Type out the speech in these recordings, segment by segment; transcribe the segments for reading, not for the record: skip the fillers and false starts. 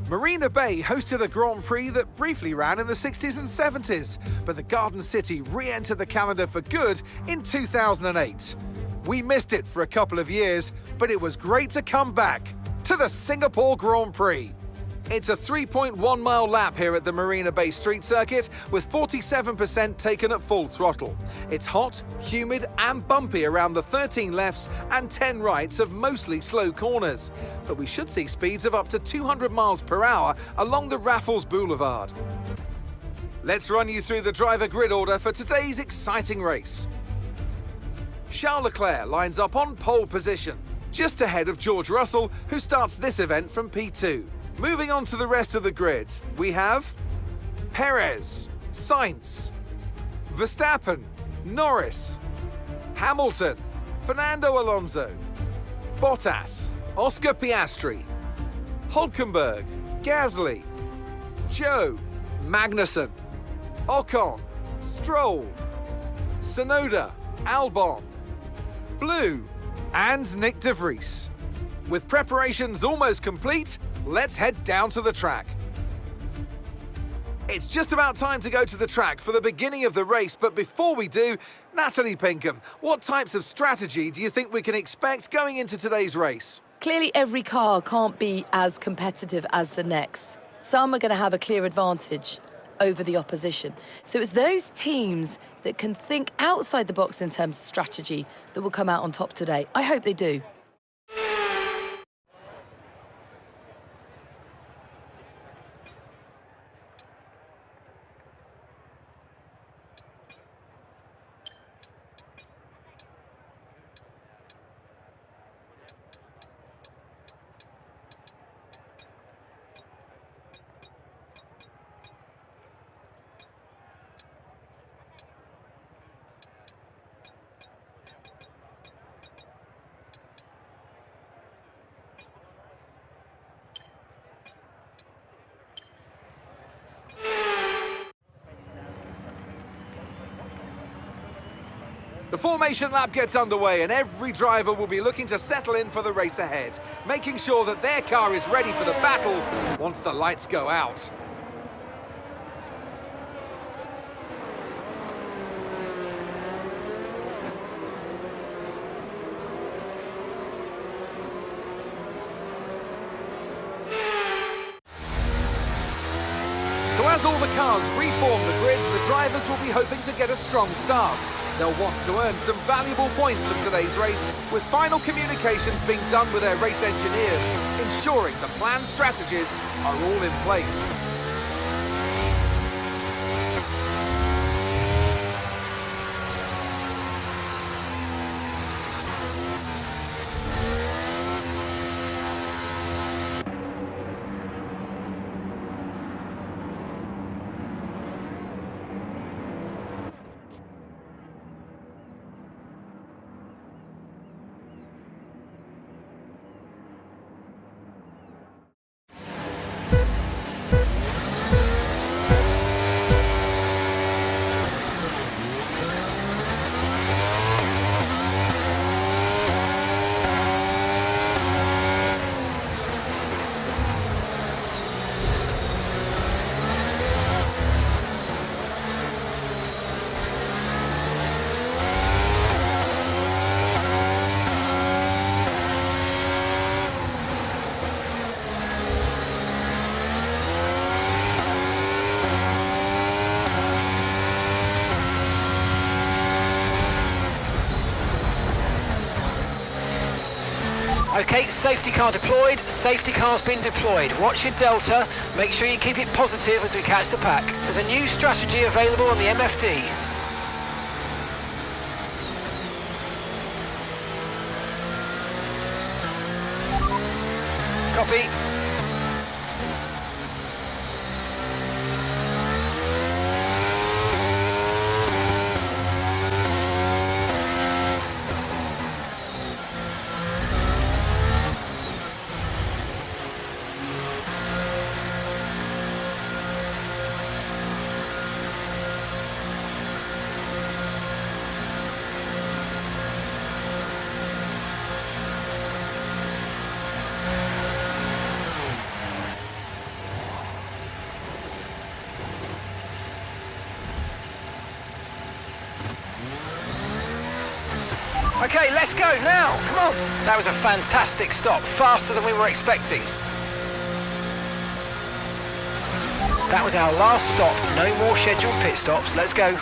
Marina Bay hosted a Grand Prix that briefly ran in the 60s and 70s, but the Garden City re-entered the calendar for good in 2008. We missed it for a couple of years, but it was great to come back to the Singapore Grand Prix. It's a 3.1-mile lap here at the Marina Bay Street Circuit, with 47% taken at full throttle. It's hot, humid and bumpy around the 13 lefts and 10 rights of mostly slow corners. But we should see speeds of up to 200 miles per hour along the Raffles Boulevard. Let's run you through the driver grid order for today's exciting race. Charles Leclerc lines up on pole position, just ahead of George Russell, who starts this event from P2. Moving on to the rest of the grid, we have Perez, Sainz, Verstappen, Norris, Hamilton, Fernando Alonso, Bottas, Oscar Piastri, Hülkenberg, Gasly, Zhou, Magnussen, Ocon, Stroll, Tsunoda, Albon, Blue, and Nick de Vries. With preparations almost complete, let's head down to the track. It's just about time to go to the track for the beginning of the race, but before we do, Natalie Pinkham, what types of strategy do you think we can expect going into today's race? Clearly, every car can't be as competitive as the next. Some are going to have a clear advantage over the opposition. So it's those teams that can think outside the box in terms of strategy that will come out on top today. I hope they do. The formation lap gets underway and every driver will be looking to settle in for the race ahead, making sure that their car is ready for the battle once the lights go out. So as all the cars reform the grids, the drivers will be hoping to get a strong start. They'll want to earn some valuable points from today's race, with final communications being done with their race engineers, ensuring the planned strategies are all in place. Okay, safety car deployed, safety car's been deployed. Watch your delta, make sure you keep it positive as we catch the pack. There's a new strategy available on the MFD. Copy. Okay, let's go now. Come on. That was a fantastic stop, faster than we were expecting. That was our last stop. No more scheduled pit stops. Let's go.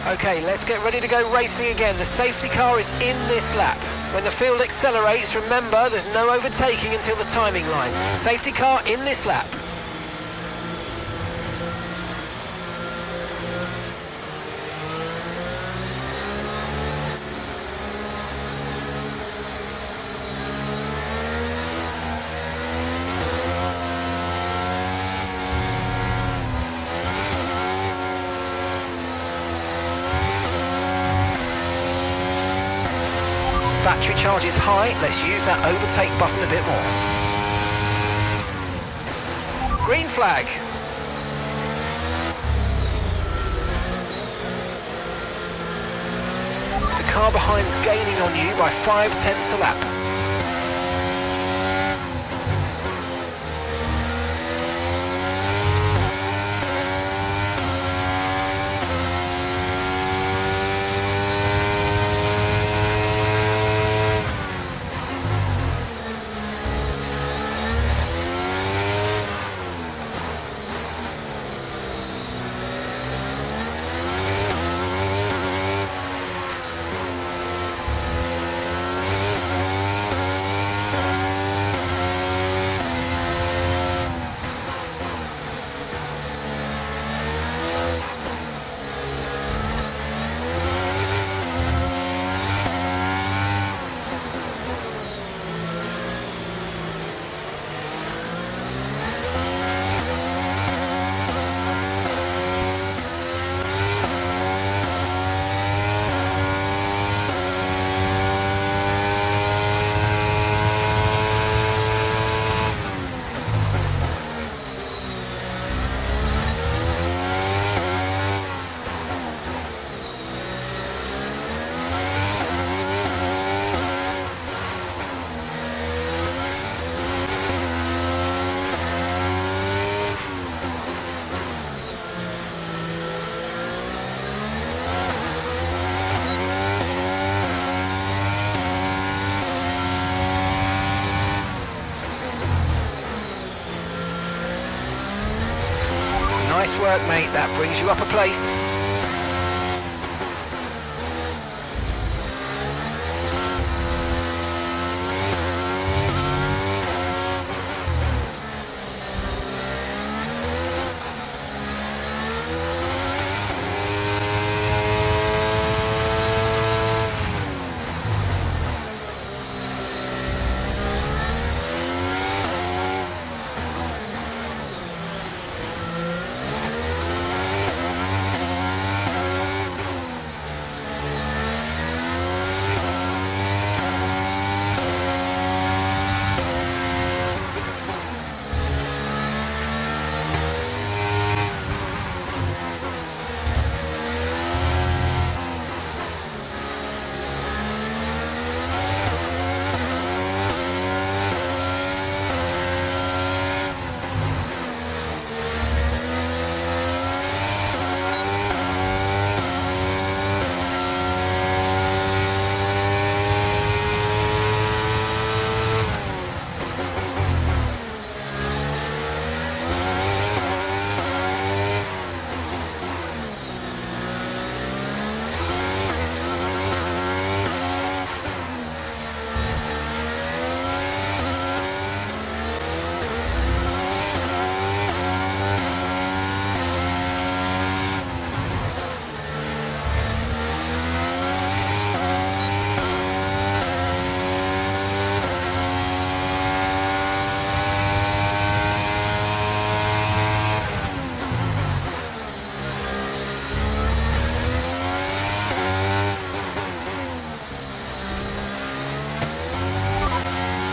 Okay, let's get ready to go racing again. The safety car is in this lap. When the field accelerates, remember there's no overtaking until the timing line. Safety car in this lap. Battery charge is high, let's use that overtake button a bit more. Green flag. The car behind's gaining on you by 5/10 a lap. Nice work, mate. That brings you up a place.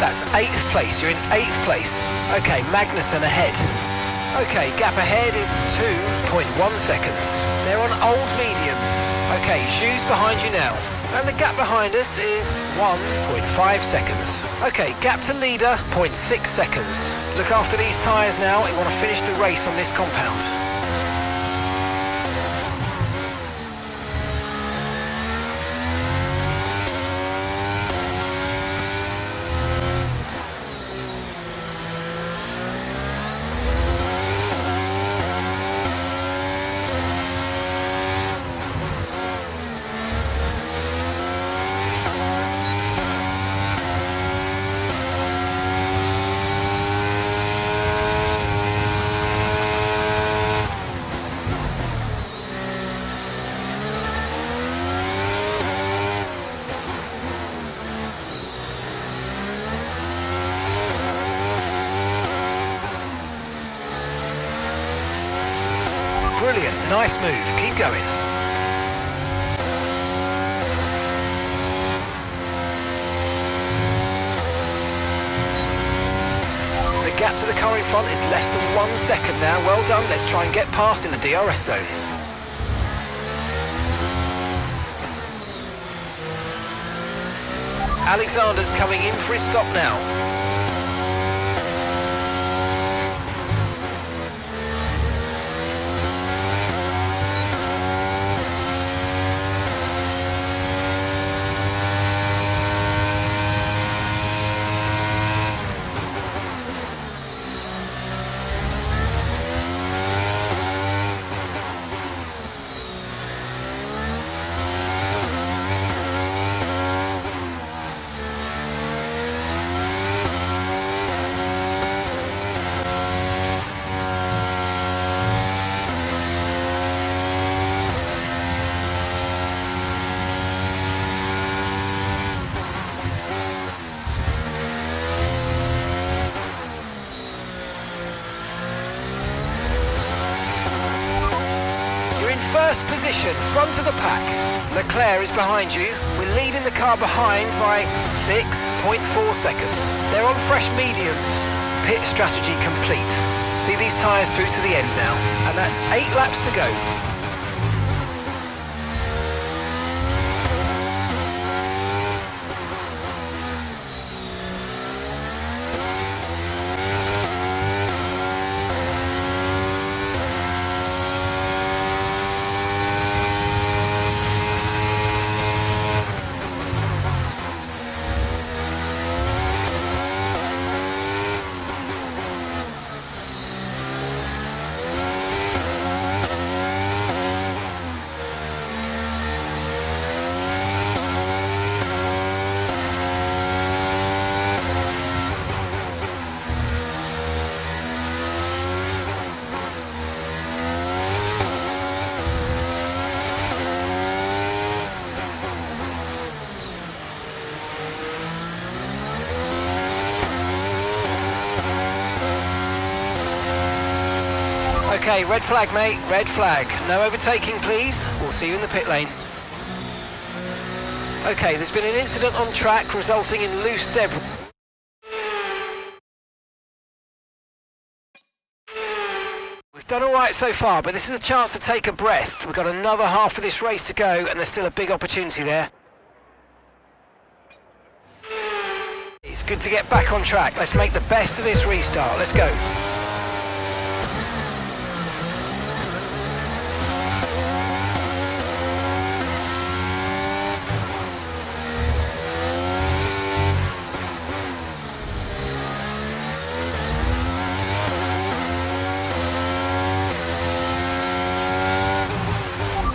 That's 8th place. You're in 8th place. Okay, Magnussen ahead. Okay, gap ahead is 2.1 seconds. They're on old mediums. Okay, Zhu's behind you now. And the gap behind us is 1.5 seconds. Okay, gap to leader, 0.6 seconds. Look after these tyres now. You want to finish the race on this compound. Brilliant, nice move, keep going. The gap to the car in front is less than 1 second now. Well done, let's try and get past in the DRS zone. Alexander's coming in for his stop now. First position, front of the pack. Leclerc is behind you. We're leading the car behind by 6.4 seconds. They're on fresh mediums. Pit strategy complete. See these tyres through to the end now. And that's 8 laps to go. Okay, red flag, mate, red flag. No overtaking, please. We'll see you in the pit lane. Okay, there's been an incident on track resulting in loose debris. We've done all right so far, but this is a chance to take a breath. We've got another half of this race to go, and there's still a big opportunity there. It's good to get back on track. Let's make the best of this restart. Let's go.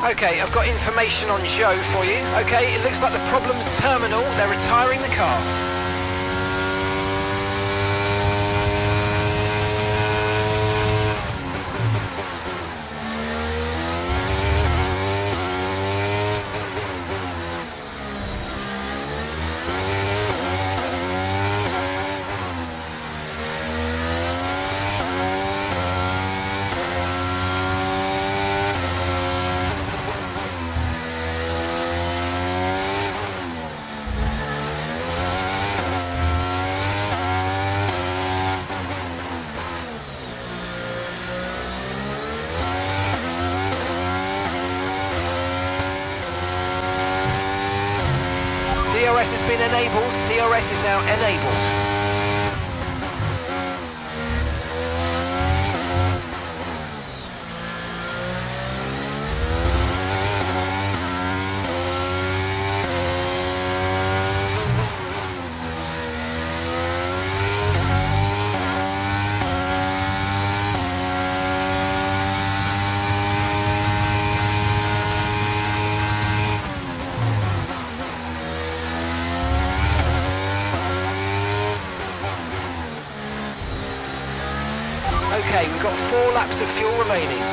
Okay, I've got information on Zhou for you. Okay, it looks like the problem's terminal. They're retiring the car. enabled. DRS is now enabled. Okay, we've got 4 laps of fuel remaining.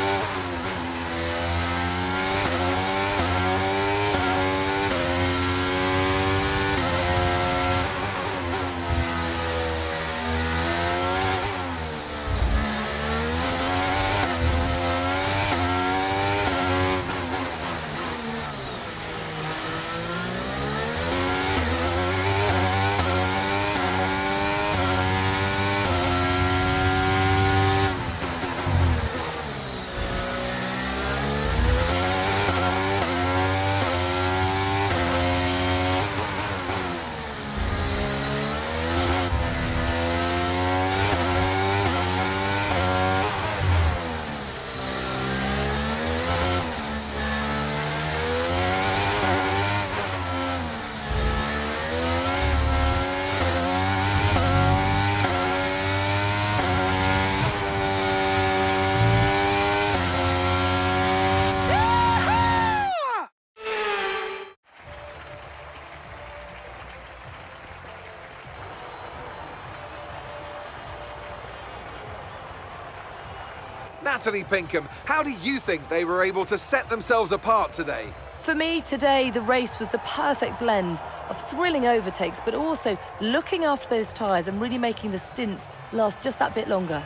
Natalie Pinkham, how do you think they were able to set themselves apart today? For me, today, the race was the perfect blend of thrilling overtakes, but also looking after those tyres and really making the stints last just that bit longer.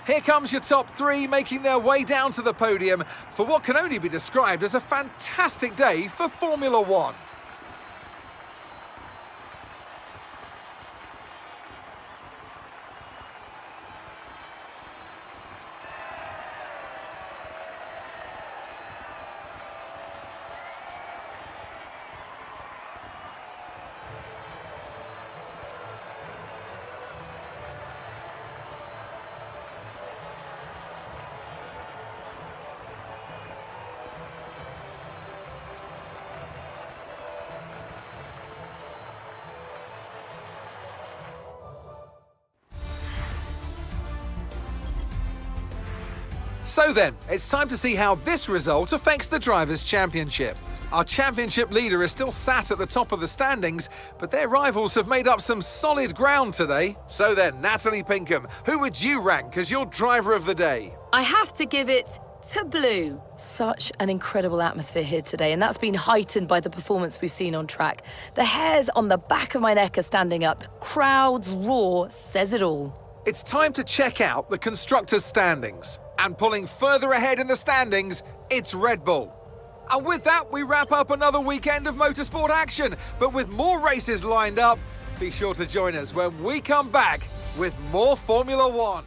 Here comes your top 3 making their way down to the podium for what can only be described as a fantastic day for Formula One. So then, it's time to see how this result affects the Drivers' Championship. Our championship leader is still sat at the top of the standings, but their rivals have made up some solid ground today. So then, Natalie Pinkham, who would you rank as your driver of the day? I have to give it to Blue. Such an incredible atmosphere here today, and that's been heightened by the performance we've seen on track. The hairs on the back of my neck are standing up. The crowd's roar says it all. It's time to check out the constructors' standings. And pulling further ahead in the standings, it's Red Bull. And with that, we wrap up another weekend of motorsport action. But with more races lined up, be sure to join us when we come back with more Formula One.